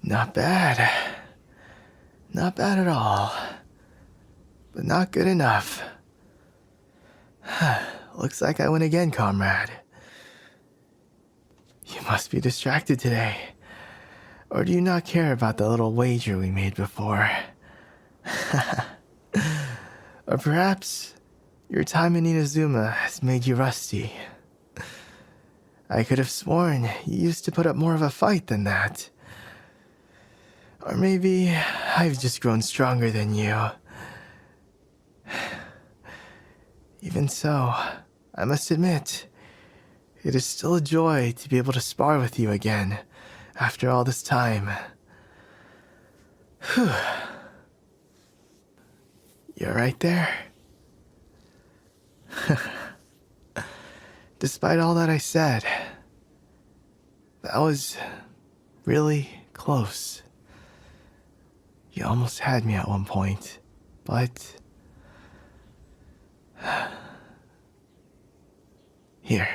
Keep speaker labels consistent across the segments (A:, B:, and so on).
A: Not bad. Not bad at all. But not good enough. Looks like I win again, comrade. You must be distracted today. Or do you not care about the little wager we made before? Or perhaps your time in Inazuma has made you rusty. I could have sworn you used to put up more of a fight than that. Or maybe I've just grown stronger than you. Even so, I must admit, it is still a joy to be able to spar with you again after all this time. Whew. You're right there. Despite all that I said, that was really close. You almost had me at one point, but... Here,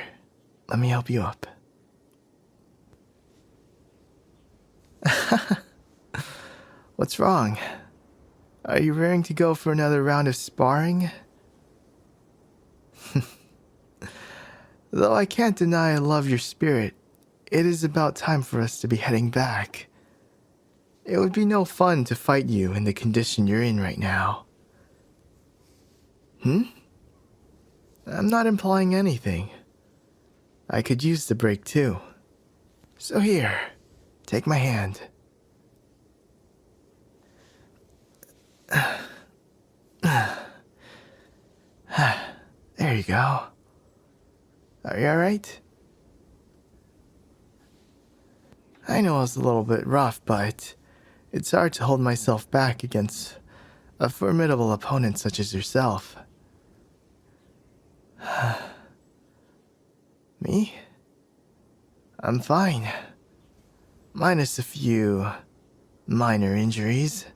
A: let me help you up. What's wrong? Are you raring to go for another round of sparring? Though I can't deny I love your spirit, it is about time for us to be heading back. It would be no fun to fight you in the condition you're in right now. I'm not implying anything. I could use the break too. So here, take my hand. There you go. Are you alright? I know I was a little bit rough, but it's hard to hold myself back against a formidable opponent such as yourself. Me? I'm fine. Minus a few minor injuries.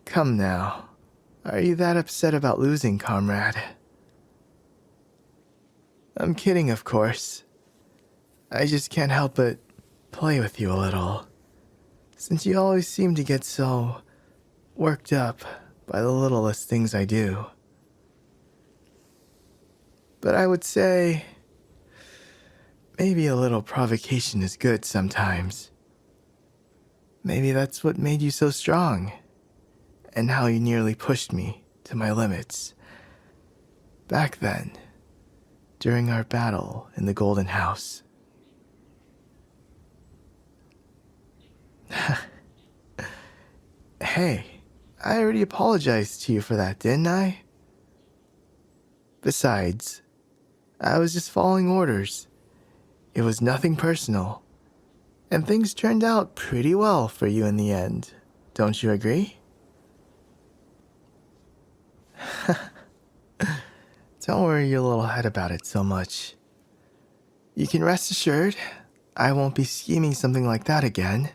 A: Come now. Are you that upset about losing, comrade? I'm kidding, of course. I just can't help but play with you a little, since you always seem to get so worked up by the littlest things I do. But I would say maybe a little provocation is good sometimes. Maybe that's what made you so strong, and how you nearly pushed me to my limits. Back then, during our battle in the Golden House. Hey, I already apologized to you for that, didn't I? Besides, I was just following orders. It was nothing personal. And things turned out pretty well for you in the end. Don't you agree? Don't worry your little head about it so much. You can rest assured, I won't be scheming something like that again.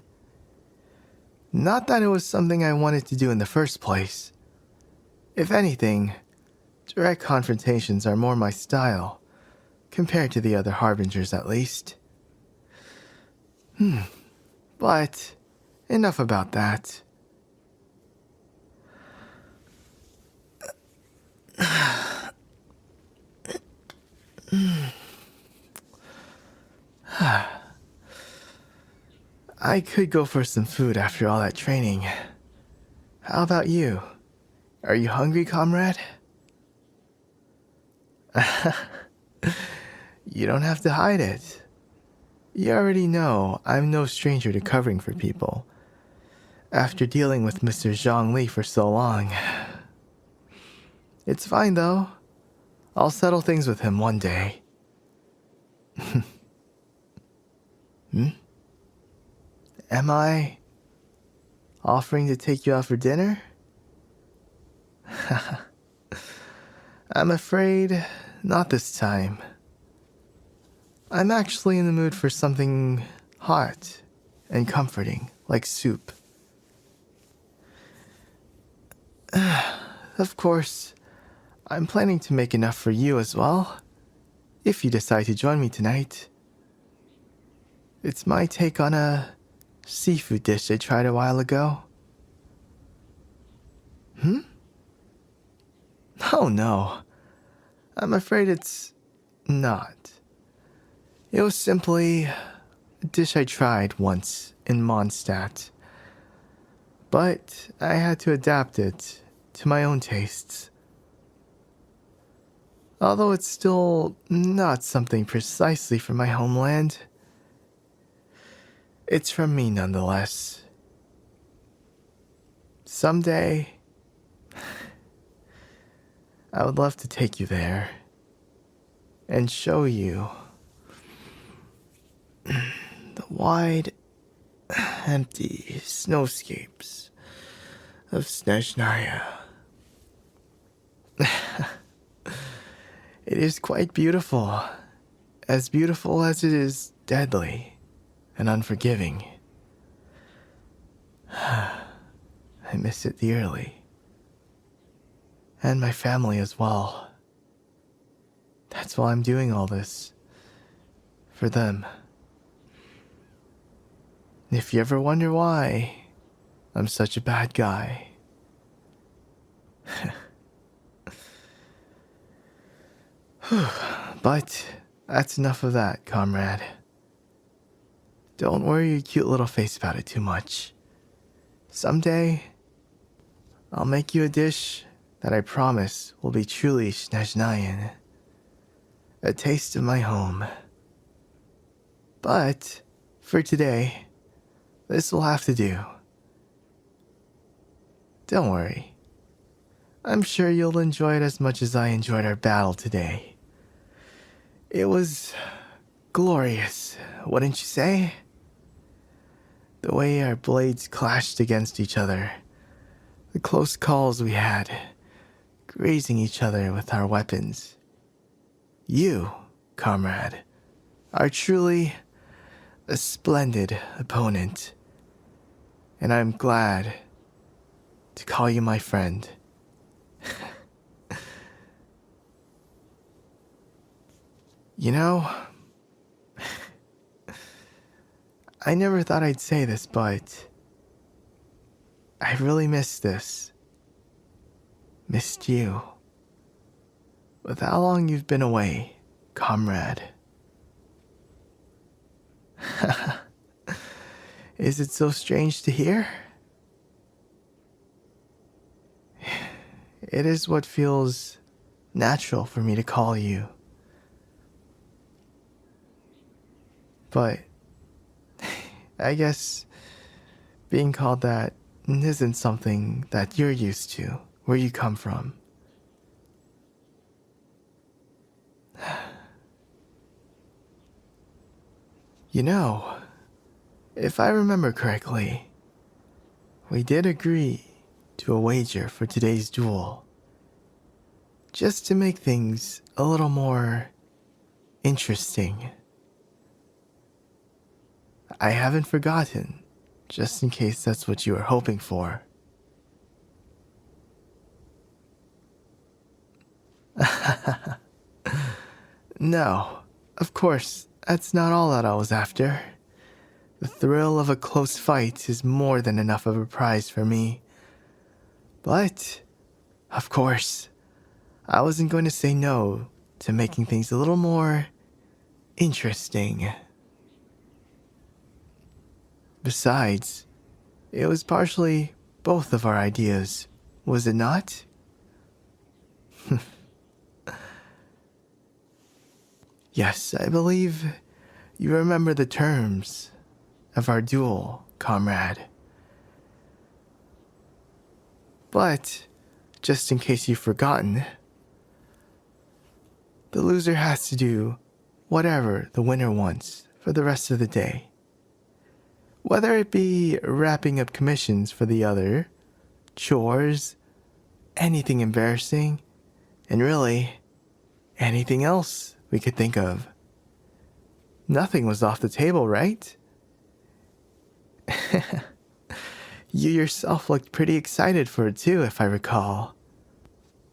A: Not that it was something I wanted to do in the first place. If anything, direct confrontations are more my style, compared to the other harbingers at least. But enough about that. I could go for some food after all that training. How about you? Are you hungry, comrade? You don't have to hide it. You already know I'm no stranger to covering for people. After dealing with Mr. Zhongli for so long. It's fine, though. I'll settle things with him one day. Am I offering to take you out for dinner? I'm afraid not this time. I'm actually in the mood for something hot and comforting, like soup. Of course, I'm planning to make enough for you as well, if you decide to join me tonight. It's my take on a seafood dish I tried a while ago. Oh no, I'm afraid it's not. It was simply a dish I tried once in Mondstadt, but I had to adapt it to my own tastes. Although it's still not something precisely from my homeland, it's from me nonetheless. Someday, I would love to take you there and show you the wide, empty snowscapes of Snezhnaya. It is quite beautiful as it is deadly and unforgiving. I miss it dearly. And my family as well. That's why I'm doing all this. For them. If you ever wonder why I'm such a bad guy. But that's enough of that, comrade. Don't worry your cute little face about it too much. Someday, I'll make you a dish that I promise will be truly Snezhnayan. A taste of my home. But, for today, this will have to do. Don't worry. I'm sure you'll enjoy it as much as I enjoyed our battle today. It was glorious, wouldn't you say? The way our blades clashed against each other. The close calls we had, grazing each other with our weapons. You, comrade, are truly a splendid opponent. And I'm glad to call you my friend. You know, I never thought I'd say this, but I really missed this. Missed you. With how long you've been away, comrade. Is it so strange to hear? It is what feels natural for me to call you. But I guess being called that isn't something that you're used to, where you come from. You know, if I remember correctly, we did agree to a wager for today's duel. Just to make things a little more interesting. I haven't forgotten, just in case that's what you were hoping for. No, of course, that's not all that I was after. The thrill of a close fight is more than enough of a prize for me. But, of course, I wasn't going to say no to making things a little more interesting. Besides, it was partially both of our ideas, was it not? Yes, I believe you remember the terms of our duel, comrade. But, just in case you've forgotten, the loser has to do whatever the winner wants for the rest of the day. Whether it be wrapping up commissions for the other, chores, anything embarrassing, and really, anything else we could think of. Nothing was off the table, right? You yourself looked pretty excited for it too, if I recall.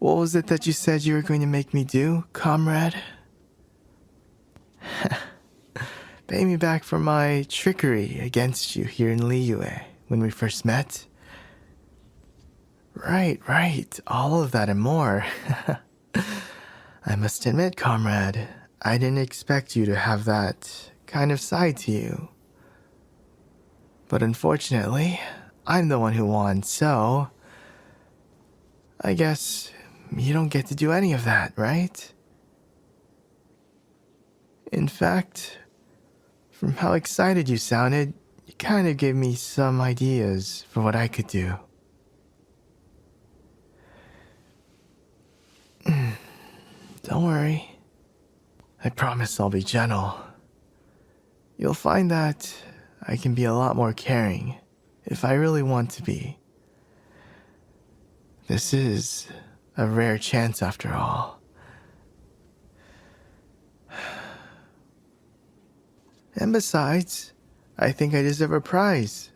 A: What was it that you said you were going to make me do, comrade? Pay me back for my trickery against you here in Liyue when we first met? Right. All of that and more. I must admit, comrade, I didn't expect you to have that kind of side to you. But unfortunately, I'm the one who won, so I guess you don't get to do any of that, right? In fact, from how excited you sounded, you kind of gave me some ideas for what I could do. Don't worry. I promise I'll be gentle. You'll find that I can be a lot more caring if I really want to be. This is a rare chance after all. And besides, I think I deserve a prize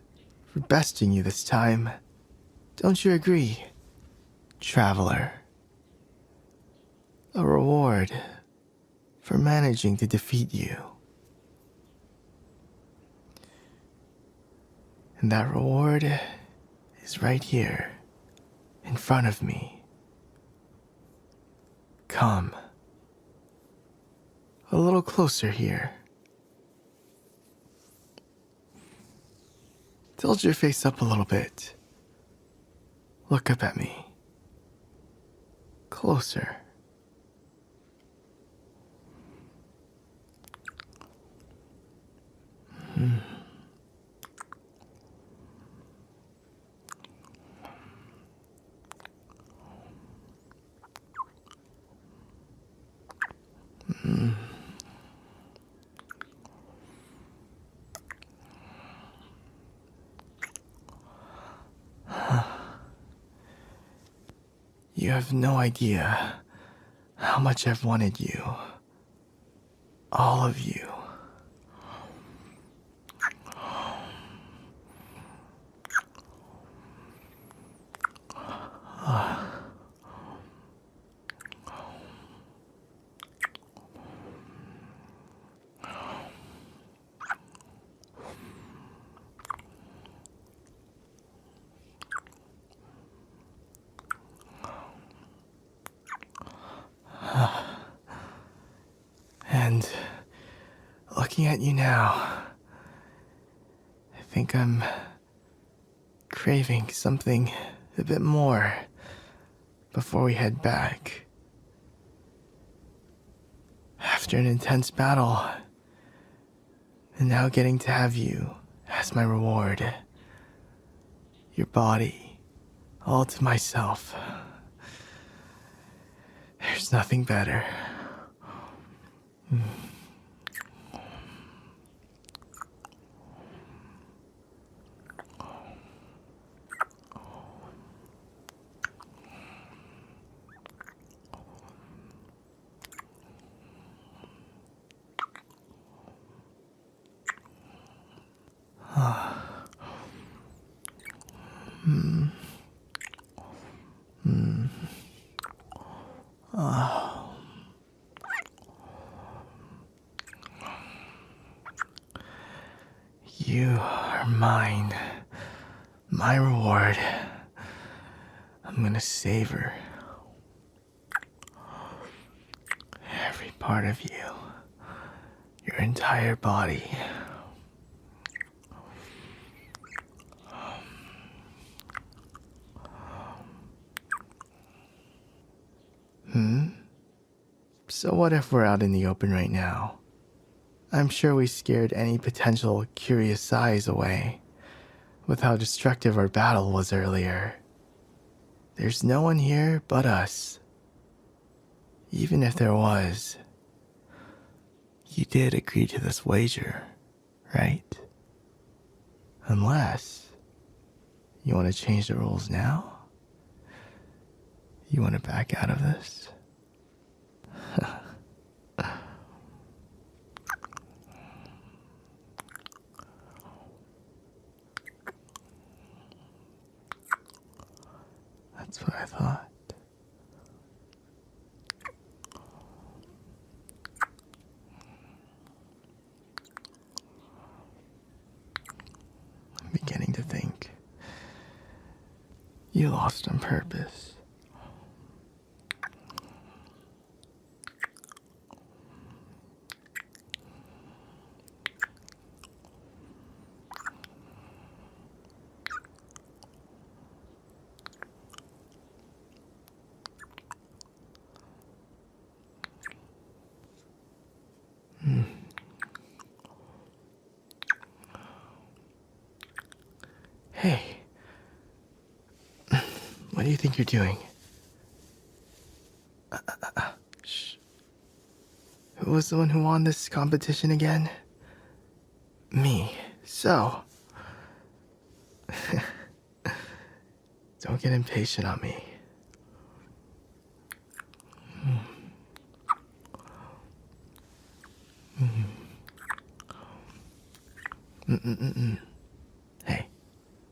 A: for besting you this time. Don't you agree, traveler? A reward for managing to defeat you. And that reward is right here, in front of me. Come. A little closer here. Tilt your face up a little bit. Look up at me. Closer. You have no idea how much I've wanted you. All of you. And looking at you now, I think I'm craving something a bit more before we head back. After an intense battle, and now getting to have you as my reward. Your body, all to myself. There's nothing better. You are mine. My reward. I'm gonna savor every part of you. Your entire body. So what if we're out in the open right now? I'm sure we scared any potential curious eyes away with how destructive our battle was earlier. There's no one here but us. Even if there was, you did agree to this wager, right? Unless you want to change the rules now? You want to back out of this? That's what I thought. You lost on purpose. Hey, what do you think you're doing? Shh. Who was the one who won this competition again? Me. So, don't get impatient on me. Hey,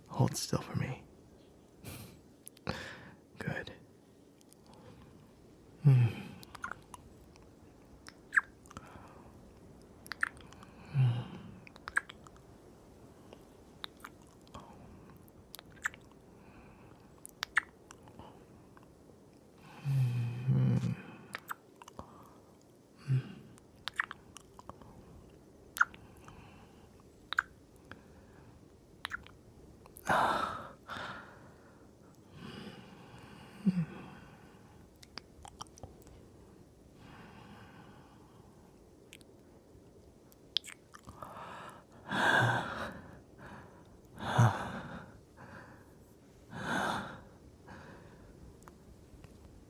A: hold still for me. Good.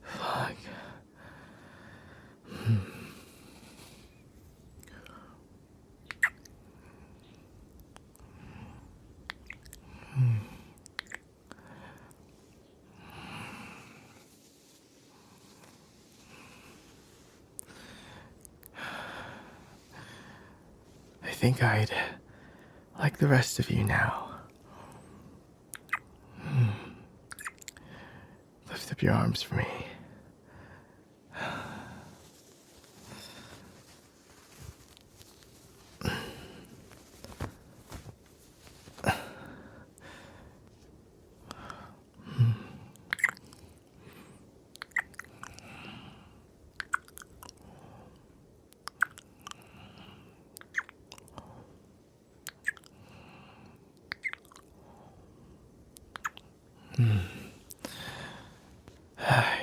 A: Fuck. I think I'd like the rest of you now. Lift up your arms for me.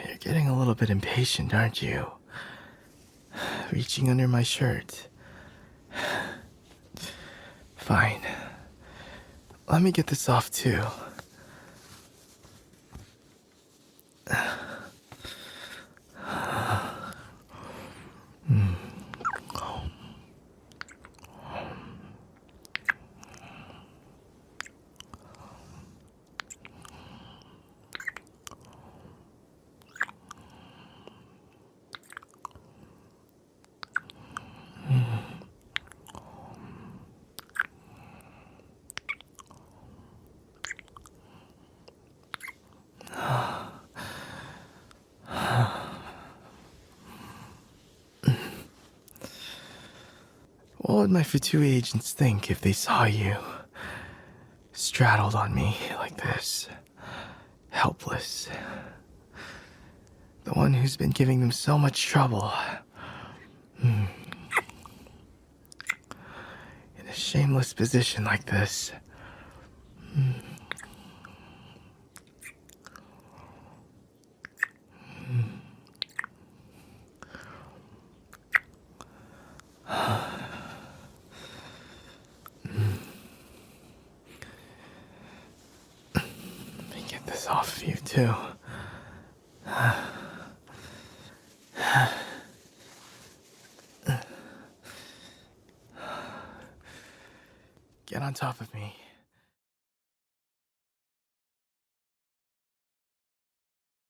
A: You're getting a little bit impatient, aren't you? Reaching under my shirt. Fine. Let me get this off too. What would my Fatui agents think if they saw you straddled on me like this? Helpless. The one who's been giving them so much trouble. In a shameless position like this. Let me get this off of you too. Get on top of me.